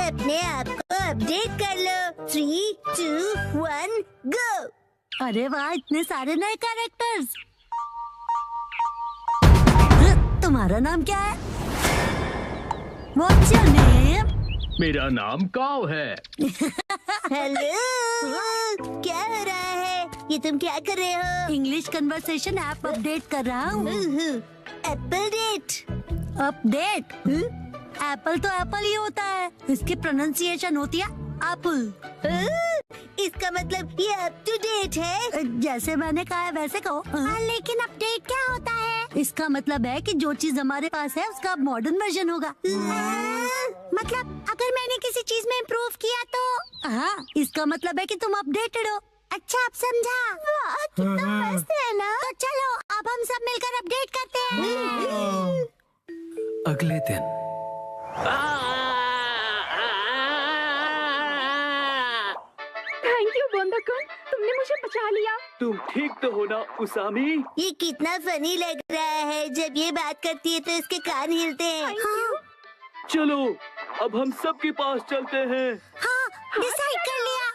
अपने आप को अपडेट कर लो। 3, 2, 1 गो। अरे वाह, इतने सारे नए कैरेक्टर्स। तुम्हारा नाम क्या है? What's your name? मेरा नाम काव है। हेलो, क्या हो रहा है? ये तुम क्या कर रहे हो? इंग्लिश कन्वर्सेशन ऐप अपडेट कर रहा हूँ। Apple date. अपडेट? एप्पल तो एप्पल ही होता है, इसकी प्रोनाउंसिएशन होती है एप्पल। इसका मतलब ये अप टू डेट है। जैसे मैंने कहा है वैसे कहो। लेकिन अपडेट क्या होता है? इसका मतलब है कि जो चीज हमारे पास है उसका मॉडर्न वर्जन होगा। मतलब अगर मैंने किसी चीज में इम्प्रूव किया तो? हाँ, इसका मतलब है कि तुम अपडेटेड हो। अच्छा, अब समझा। वाह, कितना मस्त है ना। तो चलो अब हम सब मिलकर अपडेट करते हैं। अगले दिन थैंक यू बोंदाकुन, तुमने मुझे बचा लिया। तुम ठीक तो हो ना उसामी? ये कितना फनी लग रहा है। जब ये बात करती है तो इसके कान हिलते हैं। चलो अब हम सबके पास चलते हैं। हाँ, डिसाइड कर लिया।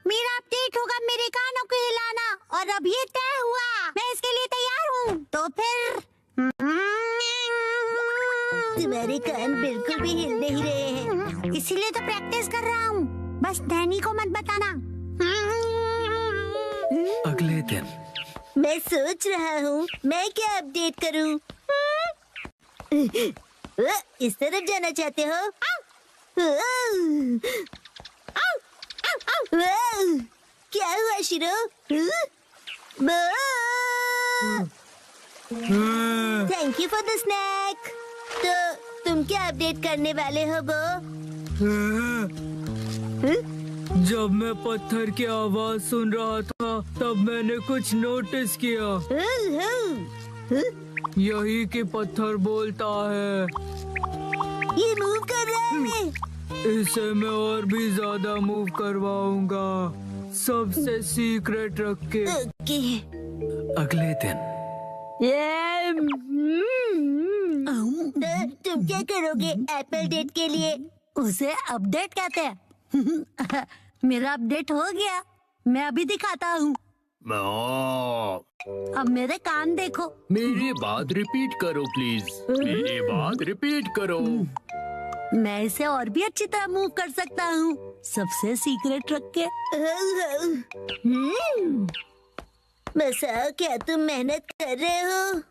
मेरा अपडेट होगा मेरे कानों को हिलाना, और अब ये तय हुआ। मैं इसके लिए तैयार हूँ। तो फिर तुम्हारे कान बिल्कुल भी हिल नहीं रहे हैं, इसीलिए तो प्रैक्टिस कर रहा हूँ। बस डैनी को मत बताना। अगले दिन मैं सोच रहा हूँ मैं क्या अपडेट करूँ। इस तरफ जाना चाहते हो? क्या हुआ शिरो? Thank you for the snake. तो तुम क्या अपडेट करने वाले हो बो? जब मैं पत्थर की आवाज सुन रहा था तब मैंने कुछ नोटिस किया। यही कि पत्थर बोलता है। ये मूव कर रहा है। इसे मैं और भी ज्यादा मूव करवाऊंगा, सबसे सीक्रेट रख के। ओके। अगले दिन तो तुम क्या करोगे एप्पल डेट के लिए? उसे अपडेट कहते हैं। मेरा अपडेट हो गया, मैं अभी दिखाता हूँ। अब मेरे कान देखो। मेरी बात रिपीट करो प्लीज। मेरी बात रिपीट करो। मैं इसे और भी अच्छी तरह मूव कर सकता हूँ, सबसे सीक्रेट रख के। मसा, क्या तुम मेहनत कर रहे हो?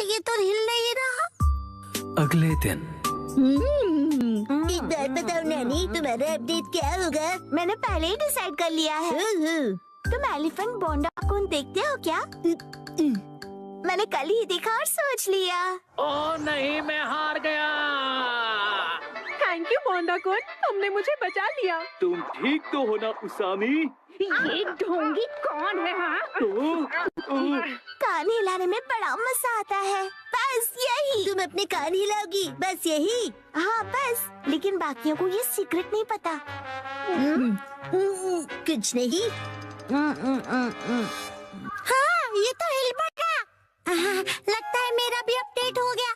ये तो हिल नहीं रहा। अगले दिन एक बात बताओ नैनी, तुम्हारा अपडेट क्या होगा? मैंने पहले ही डिसाइड कर लिया है। तुम एलिफेंट बोंडाकुन देखते हो क्या? मैंने कल ही देखा और सोच लिया। ओ नहीं, मैं हार गया। थैंक यू बोंदाकुन, तुमने मुझे बचा लिया। तुम ठीक तो हो ना उसामी? ये ढोंगी कौन है? हाँ, कान हिलाने में बड़ा मजा आता है। बस यही। तुम अपने कान हिलाओगी, बस यही? हाँ बस, लेकिन बाकियों को ये सीक्रेट नहीं पता। कुछ नहीं। हाँ, ये तो हिल पड़ा। लगता है मेरा भी अपडेट हो गया।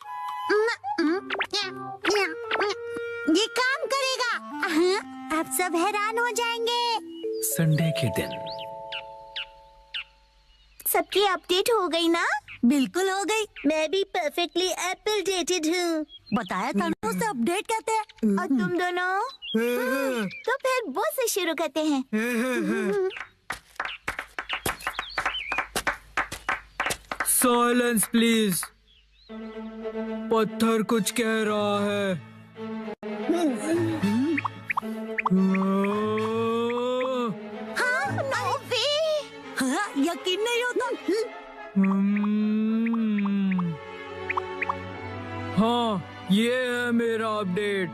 ये काम करेगा। अब सब हैरान हो जाएंगे। संडे के दिन सबकी अपडेट हो गई ना? बिल्कुल हो गई। मैं भी परफेक्टली एप्पल डेटेड हूँ। बताया था ना, उसे अपडेट कहते हैं। और तुम दोनों? तो फिर वो से शुरू करते हैं। Silence please. पत्थर कुछ कह रहा है। हाँ, यकीन नहीं होता। हाँ, ये है मेरा अपडेट।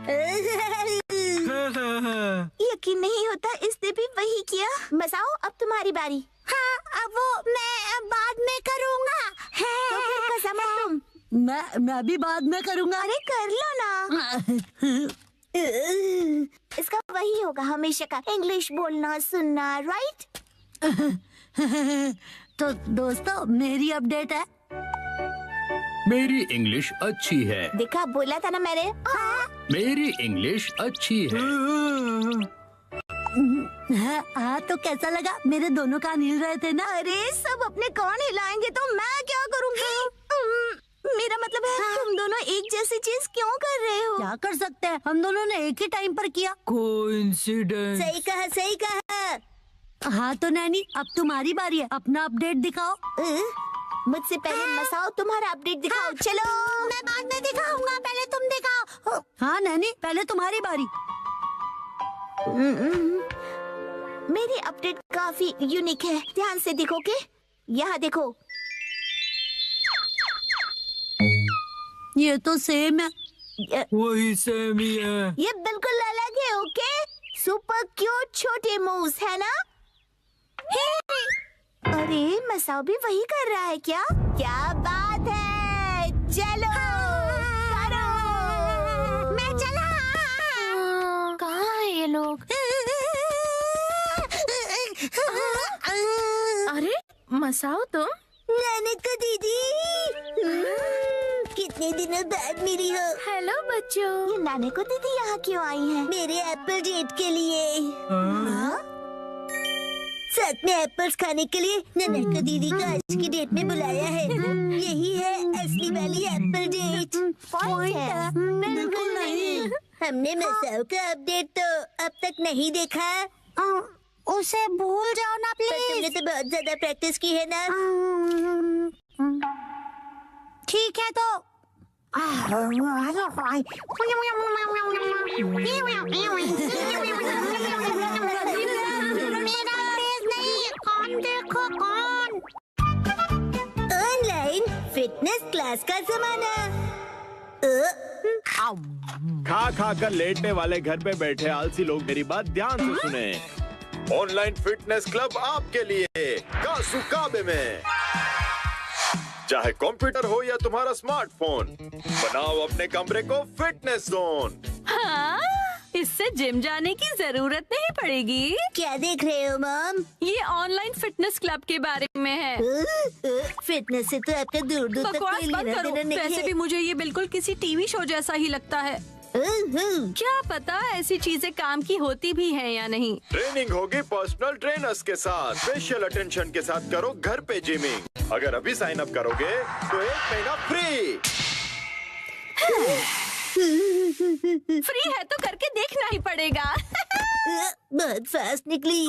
यकीन नहीं होता, इसने भी वही किया। बताओ, अब तुम्हारी बारी। हाँ, अब वो मैं बाद में करूँगा। तो फिर कसम है तुम। मैं भी बाद में करूँगा। अरे कर लो ना। इसका वही होगा हमेशा का, इंग्लिश बोलना सुनना, राइट? तो दोस्तों मेरी अपडेट है। मेरी इंग्लिश अच्छी है। देखा, बोला था ना मैंने। मेरी इंग्लिश अच्छी है। हाँ तो कैसा लगा? मेरे दोनों कान हिल रहे थे ना। अरे सब अपने कान हिलाएंगे तो मैं क्या करूँगी? मेरा मतलब है तुम दोनों एक जैसी चीज क्यों कर रहे हो? क्या कर सकते हैं, हम दोनों ने एक ही टाइम पर किया। कोइंसिडेंस। सही कहा, सही कहा। हाँ तो नैनी, अब तुम्हारी बारी है, अपना अपडेट दिखाओ। मुझसे पहले मसाओ तुम्हारा अपडेट दिखाओ। चलो, मैं बाद में दिखाऊंगा, पहले तुम दिखाओ। हाँ नैनी, पहले तुम्हारी बारी। मेरी अपडेट काफी यूनिक है, ध्यान से देखोगे? यहाँ देखो। ये तो सेम है। वही सेम ही है। ये बिल्कुल अलग है। ओके, सुपर क्यूट छोटे मूव्स है ना? अरे मसाओ भी वही कर रहा है क्या? क्या बात है, चलो करो। मैं चला। कहाँ है ये लोग? अरे मसाओ तुम? नानका दीदी, कितने दिनों बाद मिली हो। हेलो बच्चों। ये नानका दीदी यहाँ क्यों आई है? मेरे एप्पल डेट के लिए। हाँ? साथ में एप्पल्स खाने के लिए नानका दीदी को आज की डेट में बुलाया है। यही है असली वाली एप्पल डेट। पॉइंट है? बिल्कुल नहीं। हमने मसाओ का अपडेट तो अब तक नहीं देखा। उसे भूल जाओ ना पर तुमने प्लीज। तो बहुत ज्यादा प्रैक्टिस की है ना। ठीक है तो मेरा तेज नहीं, कौन देखो कौन। ऑनलाइन फिटनेस क्लास का जमाना। खा खा कर लेटने वाले घर पे बैठे आलसी लोग मेरी बात ध्यान से सुने। ऑनलाइन फिटनेस क्लब आपके लिए कासुकाबे में। चाहे कंप्यूटर हो या तुम्हारा स्मार्टफोन, बनाओ अपने कमरे को फिटनेस जोन। हाँ, इससे जिम जाने की जरूरत नहीं पड़ेगी। क्या देख रहे हो मॉम? ये ऑनलाइन फिटनेस क्लब के बारे में है। फिटनेस से तो आपका दूर दूर तक बकवास कोई बंद लेना करो। देना नहीं वैसे है। भी मुझे ये बिल्कुल किसी टीवी शो जैसा ही लगता है। क्या पता ऐसी चीजें काम की होती भी हैं या नहीं। ट्रेनिंग होगी पर्सनल ट्रेनर्स के साथ। स्पेशल अटेंशन के साथ करो घर पे जिमिंग। अगर अभी साइन अप करोगे तो 1 महीना फ्री। फ्री है तो करके देखना ही पड़ेगा। बहुत फास्ट निकली।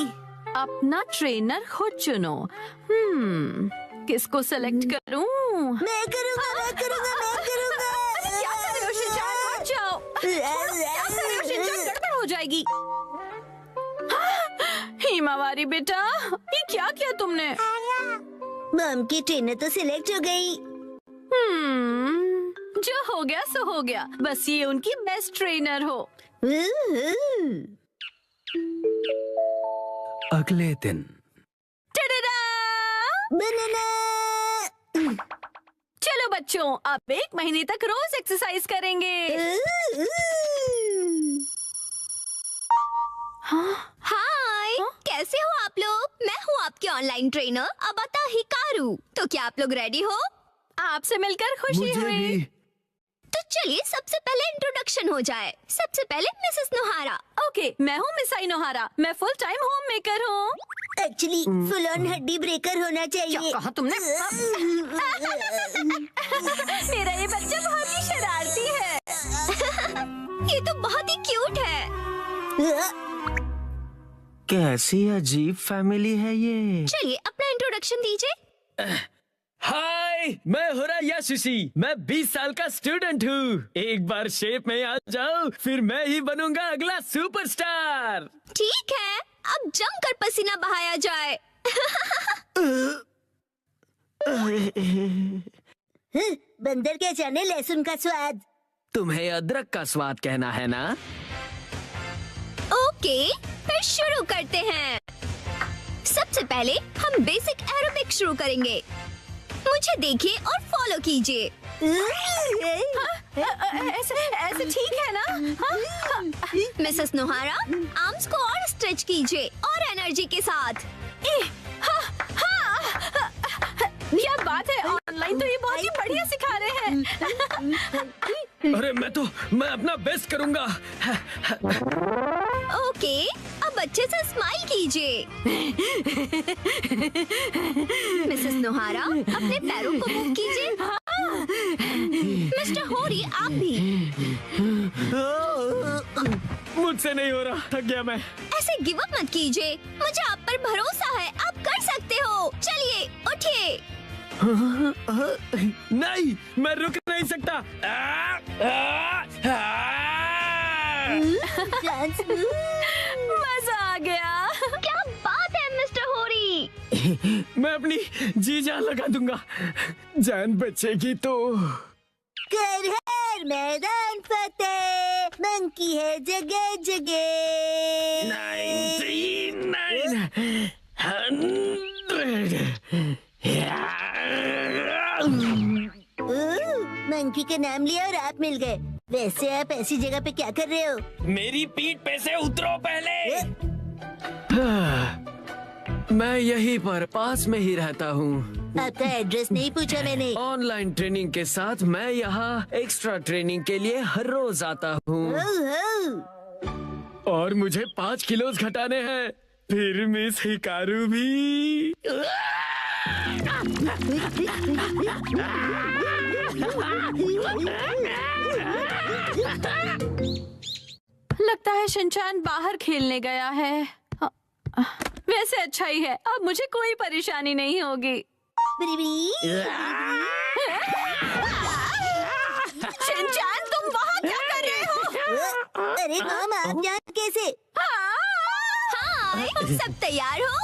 अपना ट्रेनर खुद चुनो। किसको सेलेक्ट करूं? मैं करूँगा, मैं करूँगा, मैं करूँगा। क्या कर रहे हो शिनचान? हट जाओ। क्या कर रहे हो शिनचान? गड़बड़ हो जाएगी। हिमावारी बेटा, ये क्या किया तुमने? मॉम की ट्रेनर तो सिलेक्ट हो गई। जो हो गया सो हो गया। बस ये उनकी बेस्ट ट्रेनर हो। अगले दिन टडडा! बनाना। चलो बच्चों, अब 1 महीने तक रोज एक्सरसाइज करेंगे। हाय, कैसे हो आप लोग? मैं हूँ आपकी ऑनलाइन ट्रेनर अबाता हिकारू। तो क्या आप लोग रेडी हो? आपसे मिलकर खुशी मुझे हुई। भी। तो चलिए सबसे पहले इंट्रोडक्शन हो जाए। सबसे पहले मिसेस नोहारा। ओके, मैं हूँ मिसाई नोहारा। मैं फुल टाइम होम मेकर हूँ। एक्चुअली फुल ऑन हड्डी ब्रेकर होना क्या चाहिए। कहा तुमने? मेरा ये बच्चा बहुत ही शरारती है। ये तो बहुत ही क्यूट है। कैसी अजीब फैमिली है ये। चलिए अपना इंट्रोडक्शन दीजिए। हाय, मैं हुरा यासुशी। मैं 20 साल का स्टूडेंट हूँ। एक बार शेप में आ जाओ, फिर मैं ही बनूंगा अगला सुपरस्टार। ठीक है, अब जमकर पसीना बहाया जाए। बंदर क्या जाने लहसुन का स्वाद। तुम्हें अदरक का स्वाद कहना है ना? ओके, फिर शुरू करते हैं। सबसे पहले हम बेसिक एरोबिक शुरू करेंगे। मुझे देखिए और फॉलो कीजिए। ऐसे ठीक है ना? हाँ? मिसेस नोहारा, आर्म्स को और स्ट्रेच कीजिए और एनर्जी के साथ। क्या बात है, ऑनलाइन तो ये बहुत ही बढ़िया सिखा रहे हैं। अरे मैं अपना बेस्ट करूंगा। ओके, अब अच्छे से स्माइल कीजिए। मिसेस नोहारा, अपने पैरों को मूव कीजिए। मिस्टर होरी, आप भी। मुझसे नहीं हो रहा, थक गया मैं। ऐसे गिव अप मत कीजिए, मुझे आप पर भरोसा है, आप कर सकते हो। चलिए उठिए। नहीं, मैं रुक नहीं सकता। मजा आ गया। क्या बात है मिस्टर होरी। मैं अपनी जी जान लगा दूंगा, जान बचेगी तो। कर हर मैदान फतेह, मंकी है जगह जगह। 99 मंकी का नाम लिया और आप मिल गए। वैसे आप ऐसी जगह पे क्या कर रहे हो? मेरी पीठ पे से उतरो पहले। मैं यहीं पर पास में ही रहता हूँ। आपका एड्रेस नहीं पूछा मैंने। ऑनलाइन ट्रेनिंग के साथ मैं यहाँ एक्स्ट्रा ट्रेनिंग के लिए हर रोज आता हूँ और मुझे 5 किलो घटाने हैं। फिर मिस हिकारू भी। लगता है शिनचान बाहर खेलने गया है। वैसे अच्छा ही है, अब मुझे कोई परेशानी नहीं होगी। शिनचान, तुम वहाँ क्या कर रहे हो? अरे मॉम, आप यहाँ कैसे? हाय, सब तैयार हो?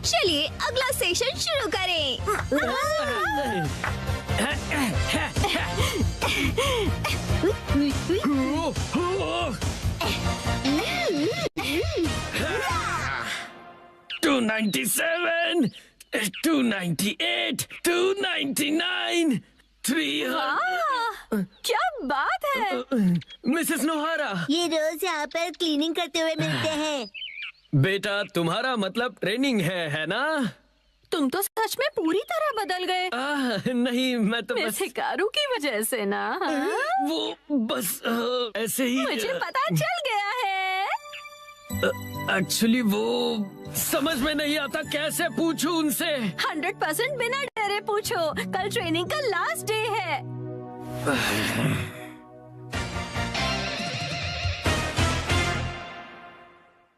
चलिए अगला सेशन शुरू करें। 297, 298, 299, 300। क्या बात है। मिसेस नोहारा, ये रोज यहाँ पर क्लीनिंग करते हुए मिलते हैं। बेटा तुम्हारा मतलब ट्रेनिंग है ना? तुम तो सच में पूरी तरह बदल गए। नहीं, मैं तो मिस बस हिकारू की वजह से ना। वो बस ऐसे ही। मुझे पता चल गया है। एक्चुअली वो समझ में नहीं आता, कैसे पूछूं उनसे। 100% बिना डरे पूछो, कल ट्रेनिंग का लास्ट डे है।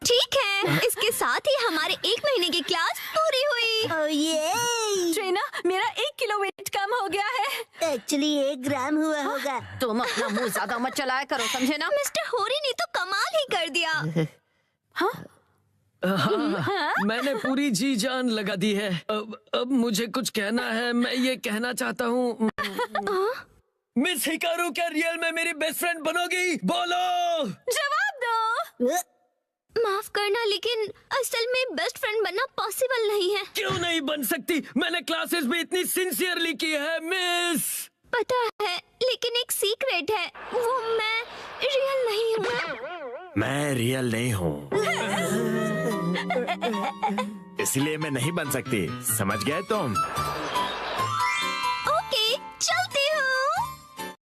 ठीक है, इसके साथ ही हमारे 1 महीने की क्लास पूरी हुई। ओह ये, ट्रेना, मेरा 1 किलो वेट कम हो गया है। एक्चुअली 1 ग्राम हुआ होगा। तुम अपना मुंह ज्यादा मत चलाया करो, समझे ना? मिस्टर होरी ने तो कमाल ही कर दिया। हाँ, मैंने पूरी जी जान लगा दी है। अब मुझे कुछ कहना है। मैं ये कहना चाहता हूँ, मिस हिकारू क्या रियल में मेरी बेस्ट फ्रेंड बनोगी? बोलो। जवाब दो। माफ करना, लेकिन असल में बेस्ट फ्रेंड बनना पॉसिबल नहीं है। क्यों नहीं बन सकती? मैंने क्लासेस भी इतनी सिंसियरली की है मिस। पता है, लेकिन एक सीक्रेट है, वो मैं रियल नहीं हूँ। मैं रियल नहीं हूँ, इसलिए मैं नहीं बन सकती। समझ गए तुम?